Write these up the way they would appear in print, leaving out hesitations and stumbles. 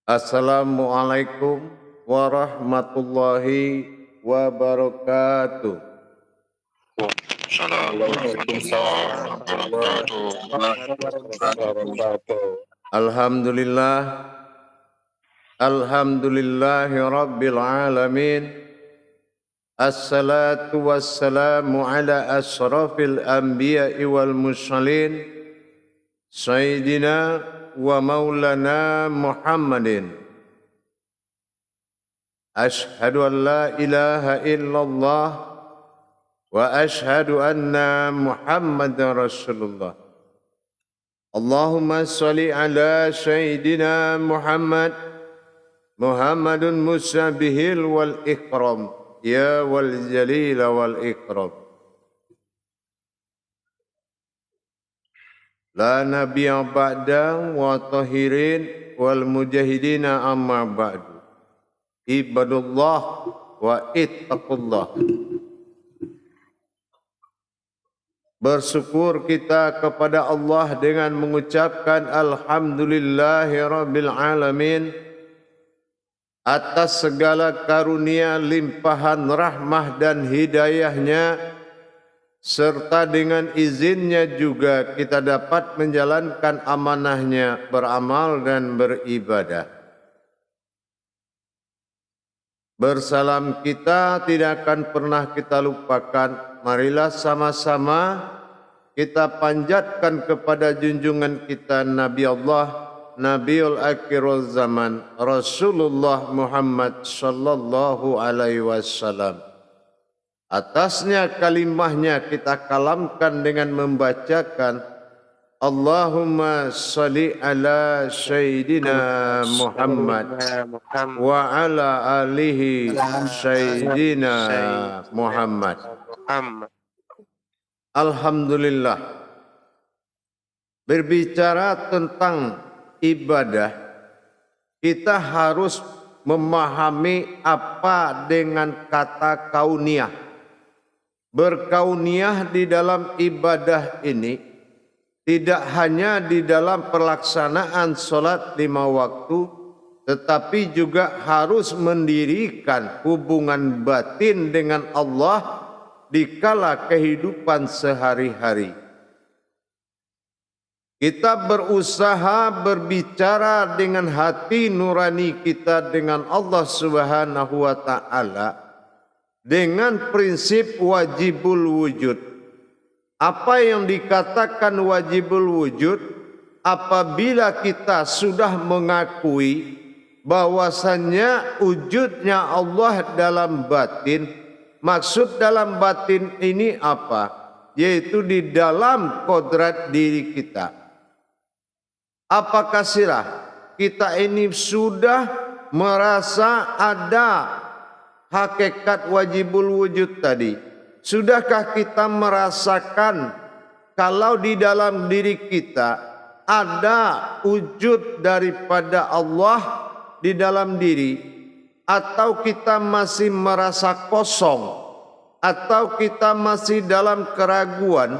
Assalamualaikum warahmatullahi wabarakatuh. Alhamdulillah, alhamdulillahi rabbil alamin. Assalatu wassalamu ala asrafil anbiya'i wal mursalin, Sayyidina wa maulana Muhammadin. Ashhadu an la ilaha illallah wa ashhadu anna Muhammadan Rasulullah. Allahumma salli ala Sayyidina Muhammad, Muhammadun musabihil wal ikram, ya wal jalil wal ikram. La nabiyya ba'da wa tahirin wal mujahidina amma ba'du. Ibadullah wa ittaqullah. Bersyukur kita kepada Allah dengan mengucapkan alhamdulillahi rabbil alamin atas segala karunia, limpahan rahmah dan hidayahnya, serta dengan izinnya juga kita dapat menjalankan amanahnya, beramal dan beribadah. Bersalam kita tidak akan pernah kita lupakan. Marilah sama-sama kita panjatkan kepada junjungan kita Nabi Allah, Nabiul Akhirul Zaman, Rasulullah Muhammad sallallahu alaihi wasallam. Atasnya kalimahnya kita kalamkan dengan membacakan Allahumma salli ala Sayyidina Muhammad wa ala alihi Sayyidina Muhammad. Alhamdulillah. Berbicara tentang ibadah, kita harus memahami apa dengan kata kauniyah. Berkauniyah di dalam ibadah ini tidak hanya di dalam pelaksanaan sholat 5 waktu, tetapi juga harus mendirikan hubungan batin dengan Allah di kala kehidupan sehari-hari. Kita berusaha berbicara dengan hati nurani kita dengan Allah Subhanahu wa Ta'ala dengan prinsip wajibul wujud. Apa yang dikatakan wajibul wujud? Apabila kita sudah mengakui bahwasannya wujudnya Allah dalam batin. Maksud dalam batin ini apa? Yaitu di dalam kodrat diri kita. Apakah sirah kita ini sudah merasa ada hakikat wajibul wujud tadi? Sudahkah kita merasakan kalau di dalam diri kita ada wujud daripada Allah di dalam diri, atau kita masih merasa kosong, atau kita masih dalam keraguan,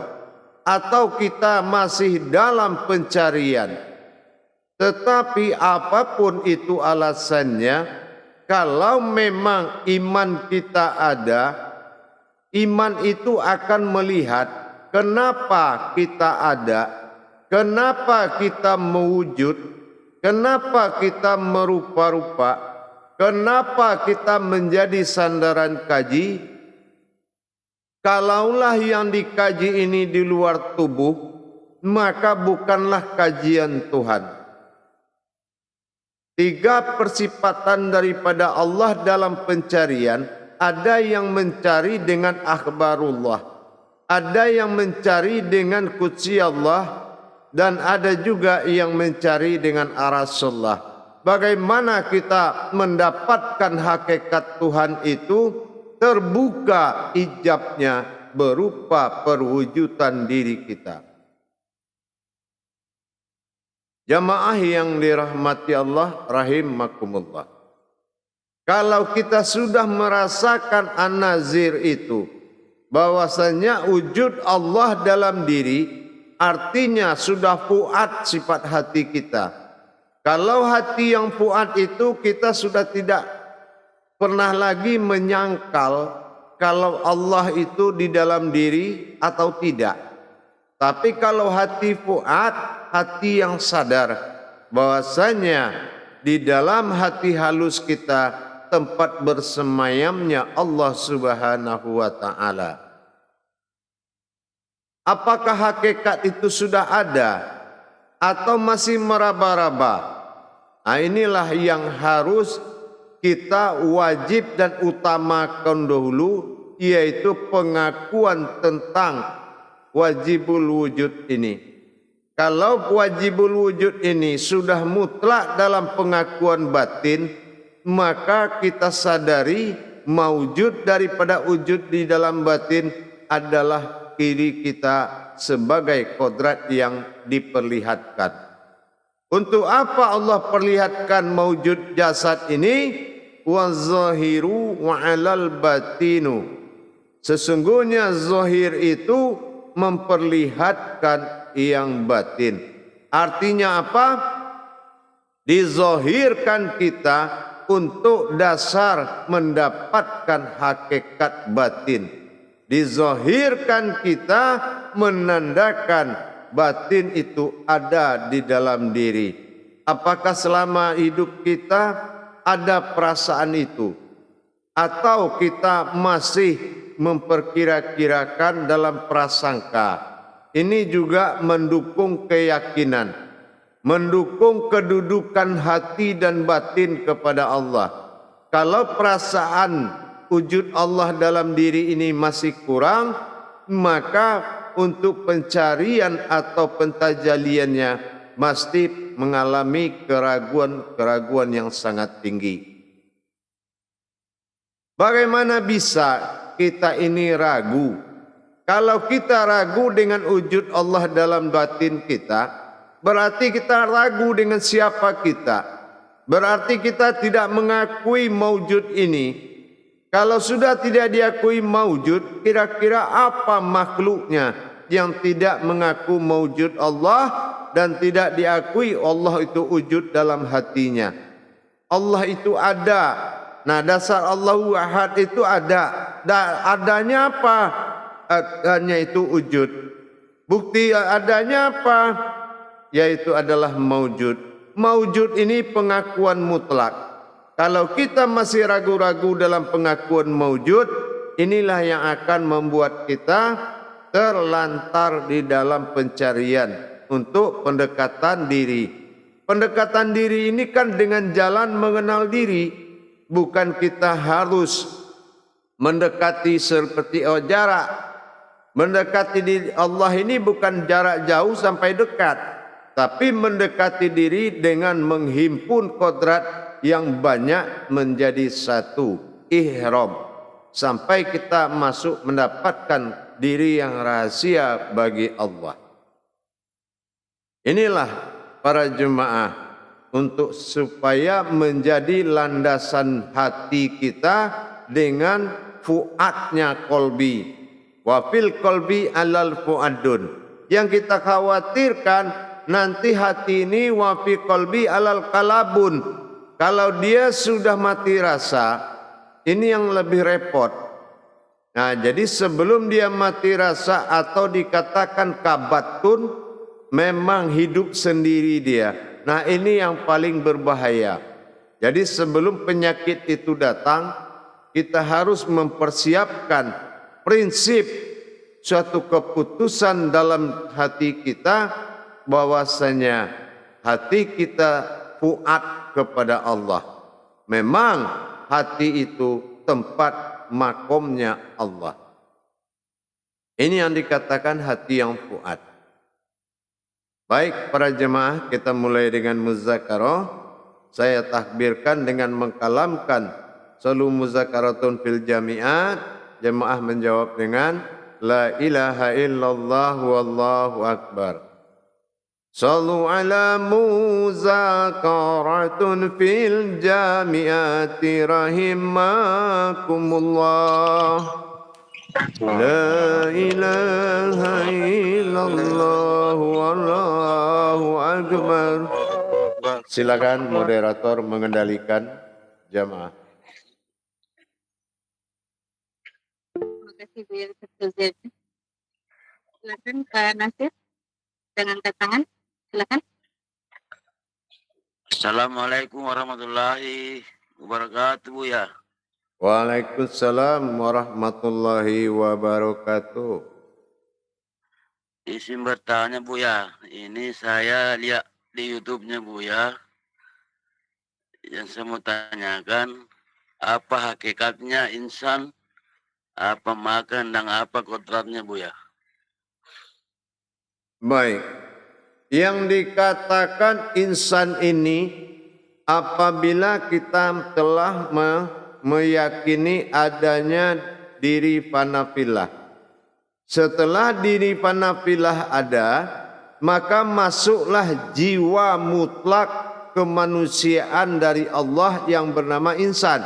atau kita masih dalam pencarian? Tetapi apapun itu alasannya, kalau memang iman kita ada, iman itu akan melihat kenapa kita ada, kenapa kita mewujud, kenapa kita merupa-rupa, kenapa kita menjadi sandaran kaji. Kalaulah yang dikaji ini di luar tubuh, maka bukanlah kajian Tuhan. 3 persifatan daripada Allah dalam pencarian. Ada yang mencari dengan akhbarullah, ada yang mencari dengan qudsi Allah, dan ada juga yang mencari dengan arasullah. Bagaimana kita mendapatkan hakikat Tuhan itu? Terbuka ijabnya berupa perwujudan diri kita. Jamaah yang dirahmati Allah rahimakumullah. Kalau kita sudah merasakan an-nazir itu, bahwasanya wujud Allah dalam diri, artinya sudah fuad sifat hati kita. Kalau hati yang fuad itu kita sudah tidak pernah lagi menyangkal kalau Allah itu di dalam diri atau tidak. Tapi kalau hati fuad, hati yang sadar bahwasanya di dalam hati halus kita tempat bersemayamnya Allah Subhanahu wa taala. Apakah hakikat itu sudah ada atau masih meraba-raba? Nah, inilah yang harus kita wajib dan utamakan dahulu, yaitu pengakuan tentang wajibul wujud ini. Kalau wajibul wujud ini sudah mutlak dalam pengakuan batin, maka kita sadari maujud daripada wujud di dalam batin adalah diri kita sebagai kodrat yang diperlihatkan. Untuk apa Allah perlihatkan maujud jasad ini? Wa zahiru wa alal batinu. Sesungguhnya zahir itu memperlihatkan yang batin. Artinya apa? Dizahirkan kita untuk dasar mendapatkan hakikat batin. Dizahirkan kita menandakan batin itu ada di dalam diri. Apakah selama hidup kita ada perasaan itu? Atau kita masih memperkira-kirakan dalam prasangka? Ini juga mendukung keyakinan, mendukung kedudukan hati dan batin kepada Allah. Kalau perasaan wujud Allah dalam diri ini masih kurang, maka untuk pencarian atau pentajaliannya mesti mengalami keraguan-keraguan yang sangat tinggi. Bagaimana bisa kita ini ragu? Kalau kita ragu dengan wujud Allah dalam batin kita, berarti kita ragu dengan siapa kita. Berarti kita tidak mengakui maujud ini. Kalau sudah tidak diakui maujud, kira-kira apa makhluknya yang tidak mengaku maujud Allah dan tidak diakui Allah itu wujud dalam hatinya? Allah itu ada. Nah, dasar Allahu Ahad itu ada. Adanya apa? Adanya itu wujud. Bukti adanya apa? Yaitu adalah maujud. Maujud ini pengakuan mutlak. Kalau kita masih ragu-ragu dalam pengakuan maujud, inilah yang akan membuat kita terlantar di dalam pencarian untuk pendekatan diri. Pendekatan diri ini kan dengan jalan mengenal diri. Bukan kita harus mendekati seperti jarak. Mendekati diri Allah ini bukan jarak jauh sampai dekat, tapi mendekati diri dengan menghimpun kodrat yang banyak menjadi satu, ihram, sampai kita masuk mendapatkan diri yang rahasia bagi Allah. Inilah para jemaah, untuk supaya menjadi landasan hati kita dengan fuadnya kolbi. Wa fil kolbi alal fuadun. Yang kita khawatirkan nanti hati ini wa fi kolbi alal kalabun. Kalau dia sudah mati rasa, ini yang lebih repot. Nah, jadi sebelum dia mati rasa atau dikatakan kabatun, memang hidup sendiri dia. Nah, ini yang paling berbahaya. Jadi sebelum penyakit itu datang, kita harus mempersiapkan prinsip suatu keputusan dalam hati kita, bahwasanya hati kita fuad kepada Allah. Memang hati itu tempat makomnya Allah. Ini yang dikatakan hati yang fuad. Baik para jemaah, kita mulai dengan muzakarah. Saya takbirkan dengan mengkalamkan salu muzakaratun fil jami'at. Jemaah menjawab dengan la ilaha illallah wallahu akbar. Sallu ala muzakaratun fil jami'ati rahimakumullah. La ilaha illallah wallahu akbar. Silakan moderator mengendalikan jamaah. Terima kasih Bu ya. Silakan Pak Nasir dengan angkat tangan. Silakan. Assalamualaikum warahmatullahi wabarakatuh Bu ya. Waalaikumsalam warahmatullahi wabarakatuh. Izin bertanya Bu ya, ini saya lihat di YouTube-nya Bu ya. Yang saya mau tanyakan, apa hakikatnya insan, apa makan dan apa kodratnya Bu ya? Baik, yang dikatakan insan ini apabila kita telah meyakini adanya diri fanafilah. Setelah diri fanafilah ada, maka masuklah jiwa mutlak kemanusiaan dari Allah yang bernama insan.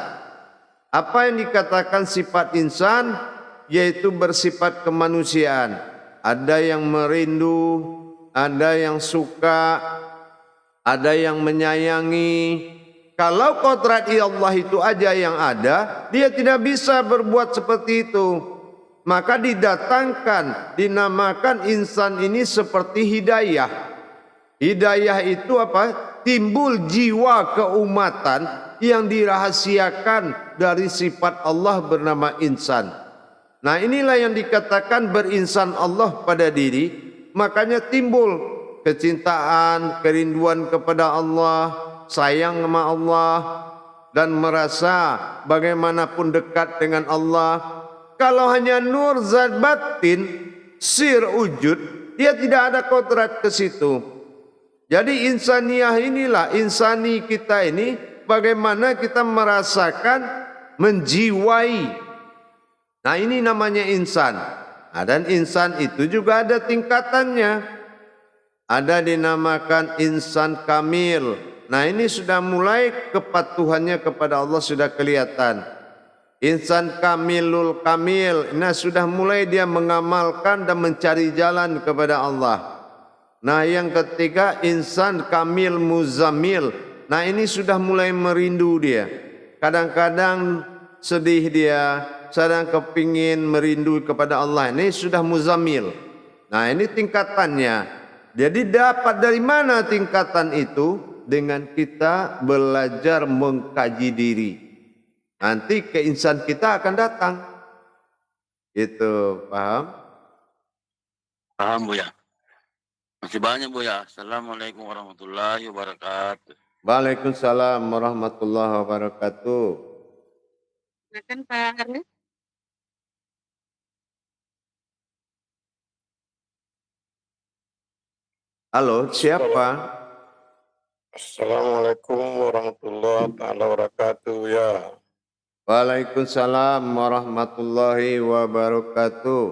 Apa yang dikatakan sifat insan? Yaitu bersifat kemanusiaan. Ada yang merindu, ada yang suka, ada yang menyayangi. Kalau kodrat Allah itu aja yang ada, dia tidak bisa berbuat seperti itu. Maka didatangkan, dinamakan insan ini seperti hidayah. Hidayah itu apa? Timbul jiwa keumatan yang dirahasiakan dari sifat Allah bernama insan. Nah, inilah yang dikatakan berinsan Allah pada diri. Makanya timbul kecintaan, kerinduan kepada Allah, sayang sama Allah, dan merasa bagaimanapun dekat dengan Allah. Kalau hanya nur zat batin, sir wujud, dia tidak ada kodrat ke situ. Jadi insaniah inilah, insani kita ini, bagaimana kita merasakan, menjiwai. Nah, ini namanya insan. Nah, dan insan itu juga ada tingkatannya. Ada dinamakan insan kamil. Nah, ini sudah mulai kepatuhannya kepada Allah sudah kelihatan. Insan kamilul kamil, nah sudah mulai dia mengamalkan dan mencari jalan kepada Allah. Nah, yang ketiga insan kamil muzamil. Nah, ini sudah mulai merindu dia. Kadang-kadang sedih dia, sedang kepingin merindu kepada Allah. Ini sudah muzamil. Nah, ini tingkatannya. Jadi dapat dari mana tingkatan itu? Dengan kita belajar mengkaji diri. Nanti keinsan kita akan datang. Itu paham? Paham Bu ya. Masih banyak Bu ya. Assalamualaikum warahmatullahi wabarakatuh. Waalaikumsalam warahmatullahi wabarakatuh. Silakan Pak Arnes. Halo, siapa? Assalamualaikum warahmatullahi wabarakatuh ya. Waalaikumsalam warahmatullahi wabarakatuh.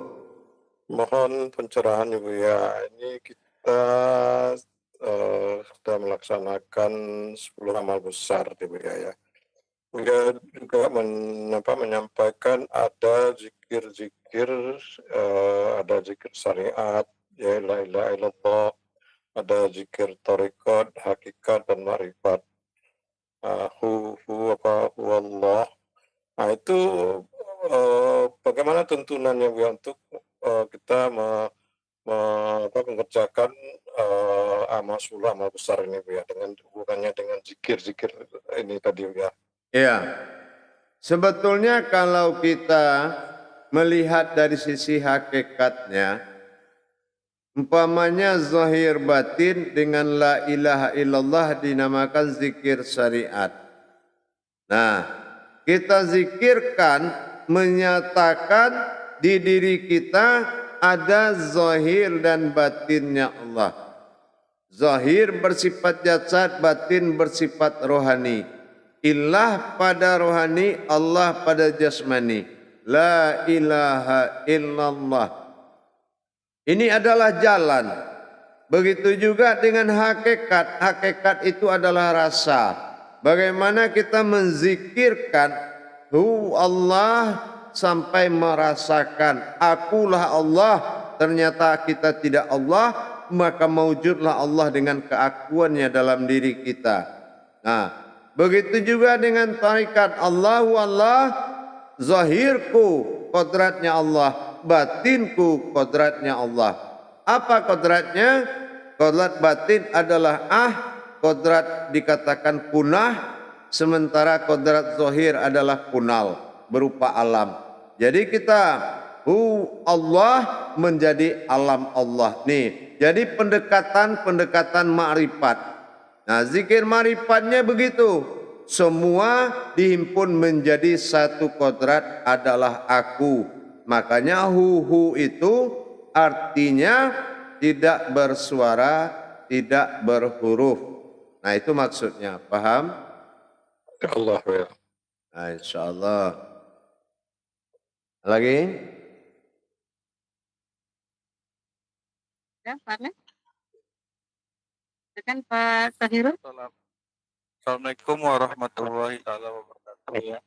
Mohon pencerahan Ibu ya. Ini kita sudah melaksanakan 10 amal besar Ibu ya. Beliau juga menyampaikan ada zikir-zikir, ada zikir syariat, ya la ilaha illallah, ada zikir tariqat, hakikat dan ma'rifat. Hu Allah. Nah, itu bagaimana tuntunannya Bu untuk kita mengerjakan amal sulah, amal besar ini Bu ya, dengan hubungannya dengan zikir-zikir ini tadi Bu ya. Ya, sebetulnya kalau kita melihat dari sisi hakikatnya, umpamanya zahir batin dengan la ilaha illallah dinamakan zikir syariat. Nah, kita zikirkan menyatakan di diri kita ada zahir dan batinnya Allah. Zahir bersifat jasad, batin bersifat rohani. Ilah pada rohani, Allah pada jasmani. La ilaha illallah. Ini adalah jalan. Begitu juga dengan hakikat. Hakikat itu adalah rasa. Bagaimana kita menzikirkan hu Allah sampai merasakan akulah Allah. Ternyata kita tidak Allah. maka maujudlah Allah dengan keakuannya dalam diri kita. Nah, begitu juga dengan tarikat Allahu Allah, zahirku kodratnya Allah, batinku kodratnya Allah. Apa kodratnya? Kodrat batin adalah kodrat dikatakan punah, sementara kodrat zahir adalah kunal, berupa alam. Jadi kita Allah menjadi alam Allah. Nih, jadi pendekatan ma'rifat. Nah, zikir ma'rifatnya begitu. Semua dihimpun menjadi satu kodrat adalah aku. Makanya hu itu artinya tidak bersuara, tidak berhuruf. Nah, itu maksudnya. Paham? Allah ya. Nah, insyaallah. Lagi? Ya, Pak Arlen. Silakan Pak Tahirul. Assalamualaikum warahmatullahi wabarakatuh.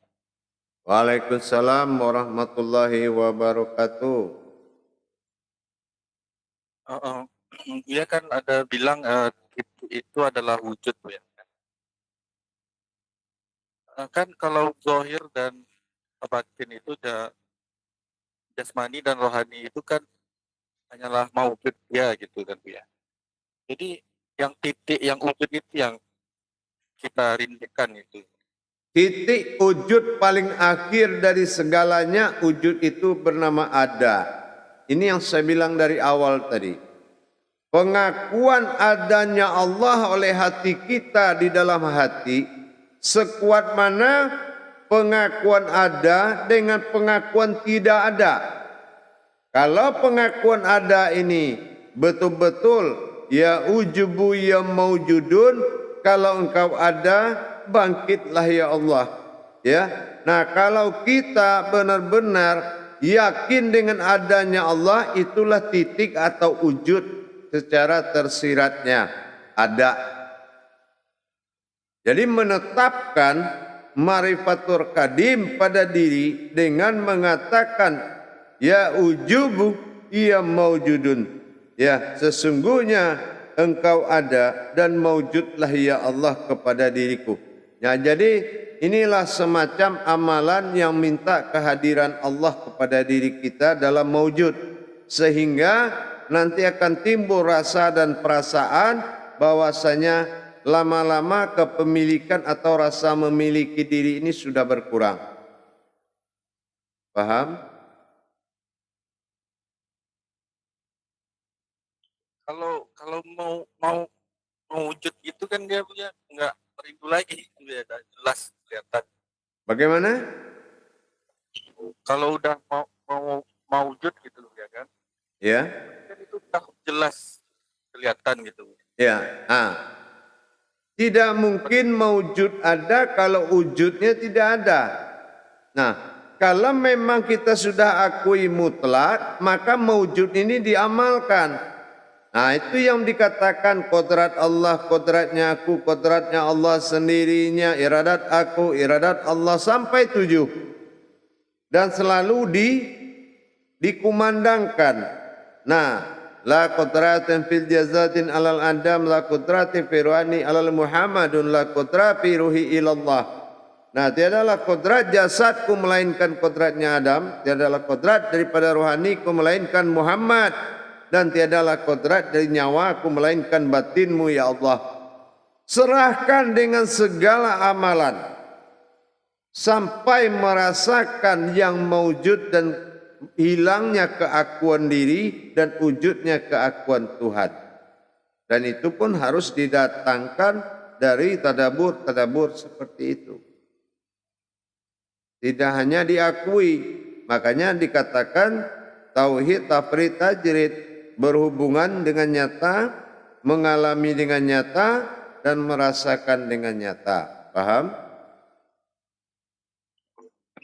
Waalaikumsalam warahmatullahi wabarakatuh. Dia kan ada bilang itu adalah wujud ya. Kan kalau zahir dan batin itu jasmani dan rohani itu kan hanyalah maujud ya gitu kan ya. Jadi yang titik yang wujud itu yang kita rindukan itu. Titik wujud paling akhir dari segalanya, wujud itu bernama ada. Ini yang saya bilang dari awal tadi. Pengakuan adanya Allah oleh hati kita di dalam hati, sekuat mana pengakuan ada dengan pengakuan tidak ada. Kalau pengakuan ada ini betul-betul ya ujubu ya maujudun, kalau engkau ada, bangkitlah ya Allah. Ya. Nah, kalau kita benar-benar yakin dengan adanya Allah, itulah titik atau wujud secara tersiratnya ada. Jadi menetapkan marifatur kadim pada diri dengan mengatakan ya ujubu ya maujudun. Ya, sesungguhnya engkau ada dan maujudlah ya Allah kepada diriku. Ya, jadi inilah semacam amalan yang minta kehadiran Allah kepada diri kita dalam maujud. Sehingga nanti akan timbul rasa dan perasaan bahwasanya lama-lama kepemilikan atau rasa memiliki diri ini sudah berkurang. Paham? Kalau mau wujud itu kan dia punya nggak merindu lagi, dia jelas kelihatan. Bagaimana? Kalau udah mau wujud gitu ya kan? Ya. Kan itu udah jelas kelihatan gitu. Ya. Tidak mungkin maujud ada kalau wujudnya tidak ada. Nah, kalau memang kita sudah akui mutlak, maka maujud ini diamalkan. Nah, itu yang dikatakan kodrat Allah, kodratnya aku, kodratnya Allah sendirinya, iradat aku, iradat Allah sampai 7. Dan selalu dikumandangkan. Nah, la qudratin fil jazatin alal adam, la qudratin firwani alal muhammadun, la qudrati ruhi ilallah. Nah, tiadalah kodrat jasadku melainkan kodratnya Adam, tiadalah kodrat daripada rohaniku melainkan Muhammad, dan tiadalah kodrat dari nyawaku melainkan batinmu ya Allah. Serahkan dengan segala amalan sampai merasakan yang maujud dan hilangnya keakuan diri dan wujudnya keakuan Tuhan. Dan itu pun harus didatangkan dari tadabur seperti itu. Tidak hanya diakui, makanya dikatakan tauhid tafrid tajrid, berhubungan dengan nyata, mengalami dengan nyata, dan merasakan dengan nyata. Paham?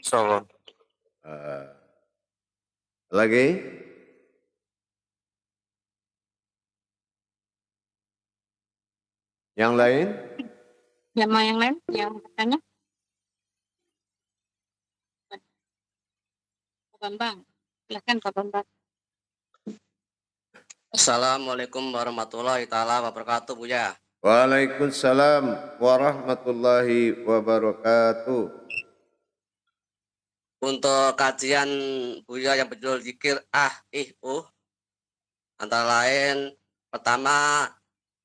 Insyaallah. Lagi? Yang lain? Ya, mau yang lain yang bertanya? Pak Bambang, silahkan Pak Bambang. Assalamualaikum warahmatullahi taala wabarakatuh, Buya. Waalaikumsalam warahmatullahi wabarakatuh. Untuk kajian Buya yang berjudul zikir antara lain pertama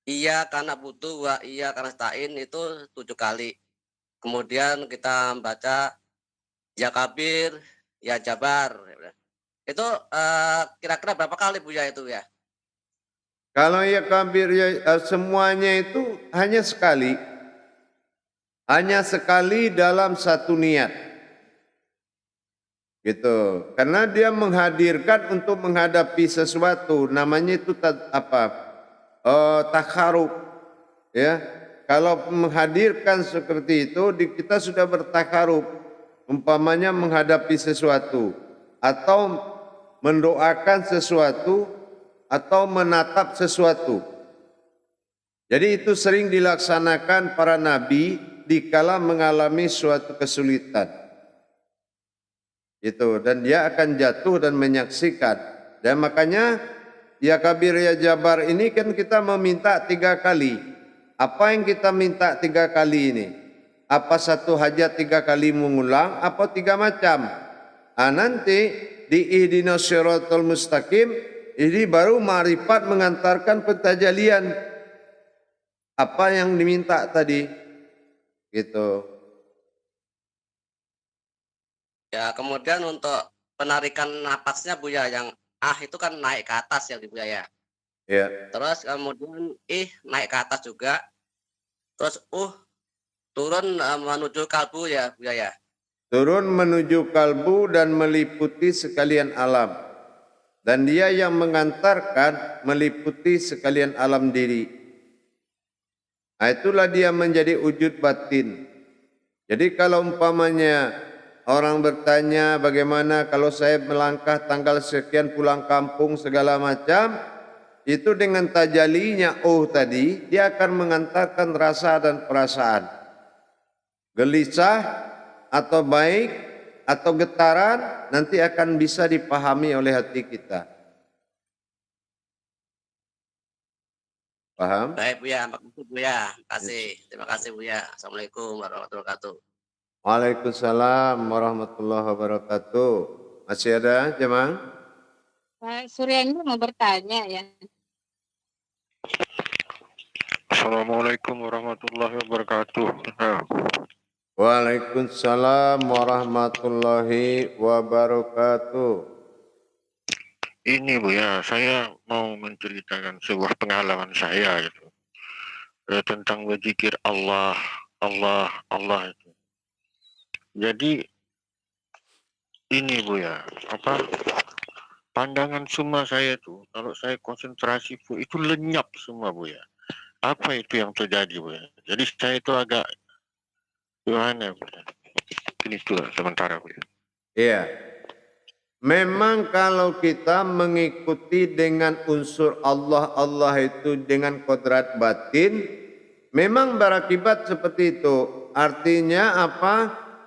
iya karena butuh wa iya karena stain itu 7 kali. Kemudian kita baca ya kabir, ya jabar. Itu kira-kira berapa kali Buya itu ya? Kalau ya kabir ya semuanya itu hanya sekali. Hanya sekali dalam satu niat. Gitu. Karena dia menghadirkan untuk menghadapi sesuatu, namanya itu takharub. Ya. Kalau menghadirkan seperti itu, kita sudah bertakharub. Umpamanya menghadapi sesuatu atau mendoakan sesuatu atau menatap sesuatu. Jadi itu sering dilaksanakan para nabi dikala mengalami suatu kesulitan. Itu, dan dia akan jatuh dan menyaksikan. Dan makanya ya kabir ya jabar ini kan kita meminta 3 kali. Apa yang kita minta 3 kali ini? Apa satu hajat 3 kali mengulang? Apa 3 macam? Nanti di ihdinas siratal mustaqim ini baru ma'rifat mengantarkan pentajalian. Apa yang diminta tadi? Gitu. Ya, kemudian untuk penarikan napasnya Buya yang itu kan naik ke atas ya Buya ya. Ya. Terus kemudian naik ke atas juga. Terus turun menuju kalbu ya Buya ya. Turun menuju kalbu dan meliputi sekalian alam. Dan dia yang mengantarkan meliputi sekalian alam diri. Nah, itulah dia menjadi wujud batin. Jadi kalau umpamanya orang bertanya bagaimana kalau saya melangkah tanggal sekian pulang kampung segala macam, itu dengan tajalinya tadi, dia akan mengantarkan rasa dan perasaan. Gelisah atau baik atau getaran nanti akan bisa dipahami oleh hati kita. Paham? Baik Buya, makasih Buya. Terima kasih Buya. Assalamualaikum warahmatullahi wabarakatuh. Waalaikumsalam warahmatullahi wabarakatuh. Masih ada jemaah? Pak Suryani mau bertanya ya. Assalamualaikum warahmatullahi wabarakatuh. Waalaikumsalam warahmatullahi wabarakatuh. Ini Buya, saya mau menceritakan sebuah pengalaman saya gitu. Tentang berzikir Allah itu. Jadi ini Buya, pandangan semua saya tuh kalau saya konsentrasi itu lenyap semua Buya. Apa itu yang terjadi Buya? Jadi saya itu agak gimana Buya? Ini tuh sementara Buya. Iya. Memang kalau kita mengikuti dengan unsur Allah itu dengan kodrat batin, memang berakibat seperti itu. Artinya apa?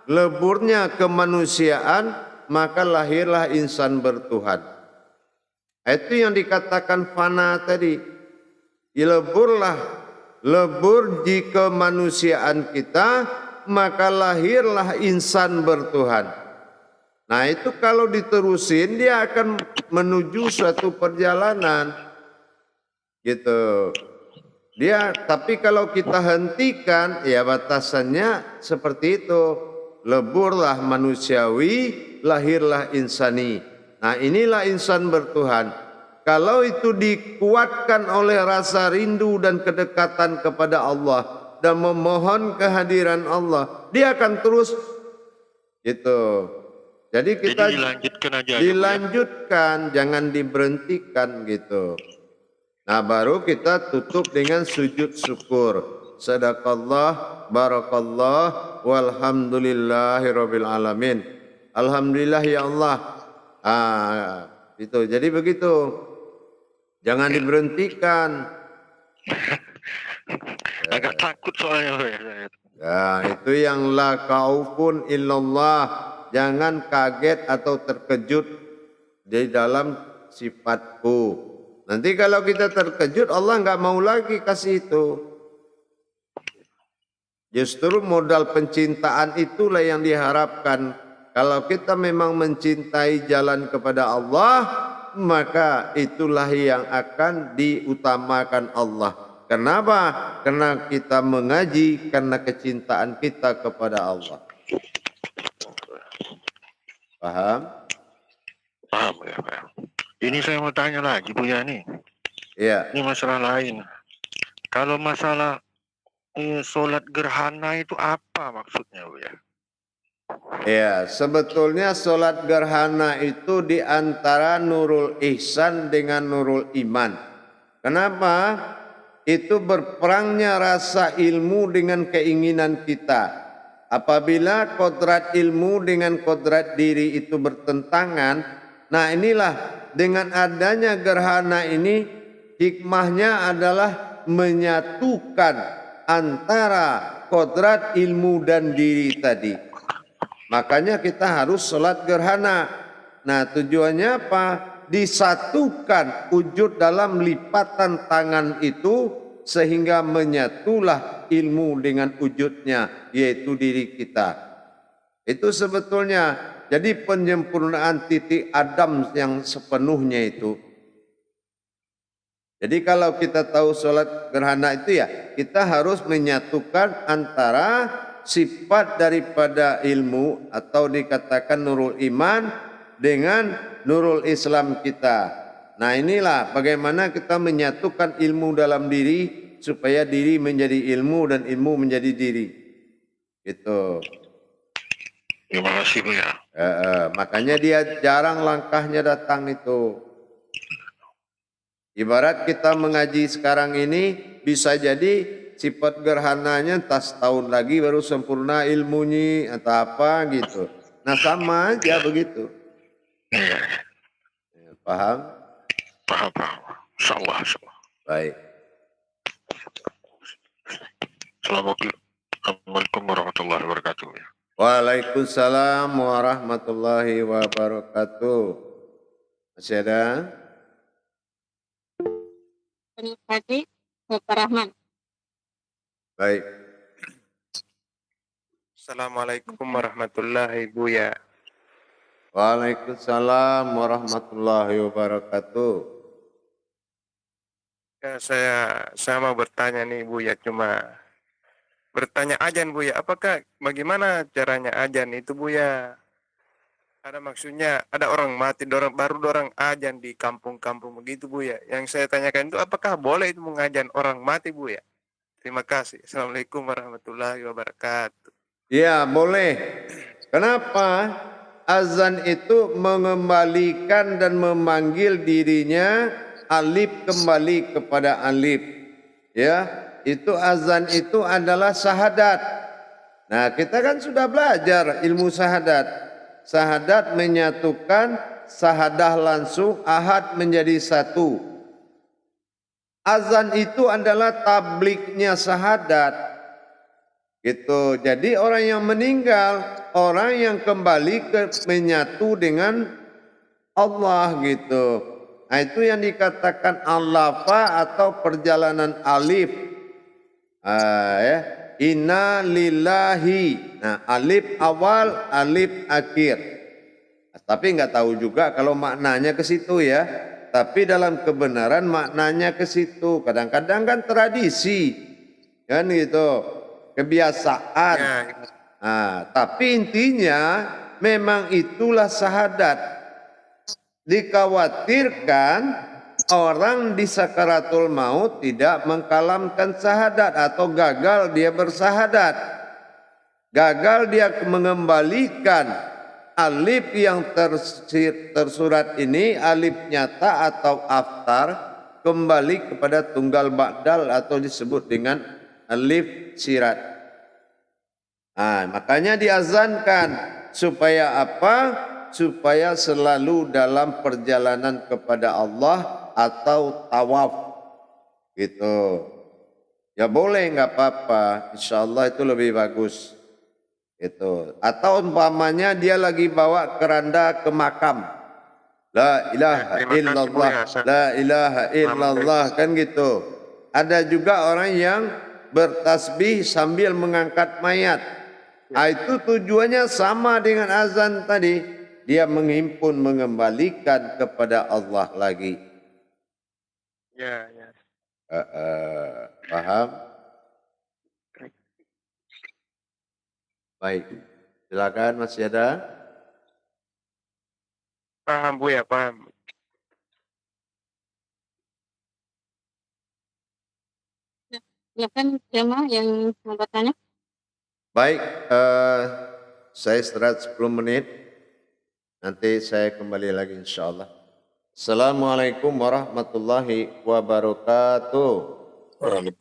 Leburnya kemanusiaan, maka lahirlah insan bertuhan. Itu yang dikatakan fana tadi. Lebur di kemanusiaan kita, maka lahirlah insan bertuhan. Nah itu kalau diterusin dia akan menuju suatu perjalanan gitu. Tapi kalau kita hentikan ya batasannya seperti itu. Leburlah manusiawi, lahirlah insani. Nah inilah insan bertuhan. Kalau itu dikuatkan oleh rasa rindu dan kedekatan kepada Allah dan memohon kehadiran Allah, dia akan terus gitu. Jadi kita dilanjutkan, jangan diberhentikan gitu. Nah baru kita tutup dengan sujud syukur. Sadaqallah, barakallah, walhamdulillahirabbil alamin. Alhamdulillah ya Allah. Itu. Jadi begitu. Jangan diberhentikan. Agak takut soalnya. Ya, itu yang la khaufun illallah. Jangan kaget atau terkejut di dalam sifatku. Nanti kalau kita terkejut, Allah nggak mau lagi kasih itu. Justru modal pencintaan itulah yang diharapkan. Kalau kita memang mencintai jalan kepada Allah, maka itulah yang akan diutamakan Allah. Kenapa? Karena kita mengaji, karena kecintaan kita kepada Allah. Paham? Paham ya, paham. Ini saya mau tanya lagi Buya nih. Iya. Ini masalah lain. Kalau masalah sholat gerhana itu apa maksudnya Buya? Ya, sebetulnya sholat gerhana itu di antara nurul ihsan dengan nurul iman. Kenapa? Itu berperangnya rasa ilmu dengan keinginan kita. Apabila kodrat ilmu dengan kodrat diri itu bertentangan, nah inilah dengan adanya gerhana ini hikmahnya adalah menyatukan antara kodrat ilmu dan diri tadi. Makanya kita harus sholat gerhana. Nah tujuannya apa? Disatukan wujud dalam lipatan tangan itu sehingga menyatulah ilmu dengan wujudnya, yaitu diri kita. Itu sebetulnya jadi penyempurnaan titik Adam yang sepenuhnya itu. Jadi kalau kita tahu sholat gerhana itu ya, kita harus menyatukan antara sifat daripada ilmu atau dikatakan nurul iman dengan nurul Islam kita. Nah inilah bagaimana kita menyatukan ilmu dalam diri supaya diri menjadi ilmu dan ilmu menjadi diri. Gitu. Terima kasih Buya. Makanya dia jarang langkahnya datang itu. Ibarat kita mengaji sekarang ini bisa jadi sifat gerhananya entah setahun lagi baru sempurna ilmunya atau apa gitu. Nah sama aja begitu. Iya. Ya, paham? Paham. Insyaallah. Baik. Assalamualaikum warahmatullahi wabarakatuh. Waalaikumsalam warahmatullahi wabarakatuh. Masih ada? Terima kasih, Bapak Rahman. Baik. Assalamualaikum warahmatullahi Buya. Waalaikumsalam warahmatullahi wabarakatuh. Ya, saya mau bertanya nih Buya, cuma bertanya ajan Buya. Apakah bagaimana caranya ajan itu Buya? Ada maksudnya ada orang mati, baru orang ajan di kampung-kampung begitu Buya. Yang saya tanyakan itu apakah boleh itu mengajan orang mati Buya? Terima kasih. Assalamualaikum warahmatullahi wabarakatuh. Ya boleh. Kenapa? Azan itu mengembalikan dan memanggil dirinya alif kembali kepada alif. Ya, itu azan itu adalah syahadat. Nah, kita kan sudah belajar ilmu syahadat. Syahadat menyatukan, syahadah langsung, ahad menjadi satu. Azan itu adalah tabliknya syahadat. Gitu. Jadi orang yang meninggal, orang yang kembali menyatu dengan Allah gitu. Nah, itu yang dikatakan alafa atau perjalanan alif. Inna lillahi. Nah, alif awal, alif akhir. Tapi nggak tahu juga kalau maknanya ke situ ya. Tapi dalam kebenaran maknanya ke situ. Kadang-kadang kan tradisi, kan gitu, kebiasaan. Nah, tapi intinya memang itulah syahadat. Dikhawatirkan orang di sakaratul maut tidak mengkalamkan syahadat atau gagal dia bersahadat. Gagal dia mengembalikan alif yang tersurat ini, alif nyata atau aftar, kembali kepada tunggal ba'dal atau disebut dengan alif sirat. Nah, makanya diazankan supaya apa? Supaya selalu dalam perjalanan kepada Allah atau tawaf gitu. Ya boleh, nggak apa-apa, insya Allah itu lebih bagus gitu. Atau umpamanya dia lagi bawa keranda ke makam, La ilaha Terima kasih, illallah, Buya. la ilaha illallah, kan gitu. Ada juga orang yang bertasbih sambil mengangkat mayat. Itu tujuannya sama dengan azan tadi. Dia menghimpun, mengembalikan kepada Allah lagi. Ya, ya. Paham? Baik. Silakan, masih ada? Paham Buya, paham. Silakan jemaah yang mau bertanya. Baik, saya istirahat 10 menit. Nanti saya kembali lagi insya Allah. Assalamualaikum warahmatullahi wabarakatuh. Waalaikumsalam.